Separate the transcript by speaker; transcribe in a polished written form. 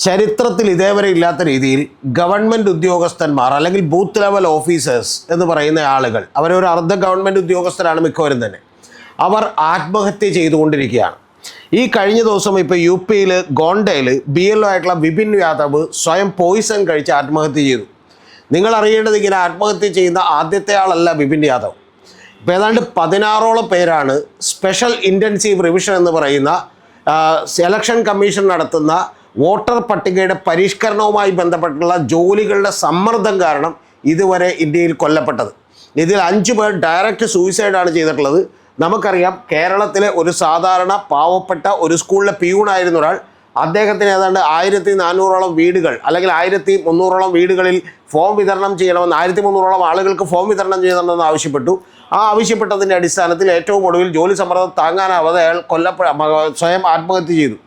Speaker 1: ചരിത്രത്തിൽ ഇതേവരെ ഇല്ലാത്ത രീതിയിൽ ഗവൺമെൻറ് ഉദ്യോഗസ്ഥന്മാർ അല്ലെങ്കിൽ ബൂത്ത് ലെവൽ ഓഫീസേഴ്സ് എന്ന് പറയുന്ന ആളുകൾ, അവരൊരു അർദ്ധ ഗവൺമെൻറ് ഉദ്യോഗസ്ഥരാണ് മിക്കവരും തന്നെ, അവർ ആത്മഹത്യ ചെയ്തുകൊണ്ടിരിക്കുകയാണ്. ഈ കഴിഞ്ഞ ദിവസം ഇപ്പോൾ യു പിയിൽ ഗോണ്ടയിൽ BLO ആയിട്ടുള്ള വിപിൻ യാദവ് സ്വയം പോയിസൺ കഴിച്ച് ആത്മഹത്യ ചെയ്തു. നിങ്ങൾ അറിയേണ്ടത്, ഇങ്ങനെ ആത്മഹത്യ ചെയ്യുന്ന ആദ്യത്തെ ആളല്ല വിപിൻ യാദവ്. ഇപ്പോൾ ഏതാണ്ട് 16ഓളം പേരാണ് സ്പെഷ്യൽ ഇൻറ്റൻസീവ് റിവിഷൻ എന്ന് പറയുന്ന ഇലക്ഷൻ കമ്മീഷൻ നടത്തുന്ന വോട്ടർ പട്ടികയുടെ പരിഷ്കരണവുമായി ബന്ധപ്പെട്ടുള്ള ജോലികളുടെ സമ്മർദ്ദം കാരണം ഇതുവരെ ഇന്ത്യയിൽ കൊല്ലപ്പെട്ടത്. ഇതിൽ 5 പേർ ഡയറക്റ്റ് സൂയിസൈഡാണ് ചെയ്തിട്ടുള്ളത്. നമുക്കറിയാം, കേരളത്തിലെ ഒരു സാധാരണ പാവപ്പെട്ട ഒരു സ്കൂളിലെ പിയൂണായിരുന്ന ഒരാൾ, അദ്ദേഹത്തിന് ഏതാണ്ട് 1400ഓളം വീടുകൾ അല്ലെങ്കിൽ 1300ഓളം വീടുകളിൽ ഫോം വിതരണം ചെയ്യണമെന്ന്, 1300ഓളം ആളുകൾക്ക് ഫോം വിതരണം ചെയ്യണമെന്ന് ആവശ്യപ്പെട്ടു. ആ ആവശ്യപ്പെട്ടതിൻ്റെ അടിസ്ഥാനത്തിൽ ഏറ്റവും ഒടുവിൽ ജോലി സമ്മർദ്ദം താങ്ങാനാവാതെ അയാൾ സ്വയം ആത്മഹത്യ ചെയ്തു.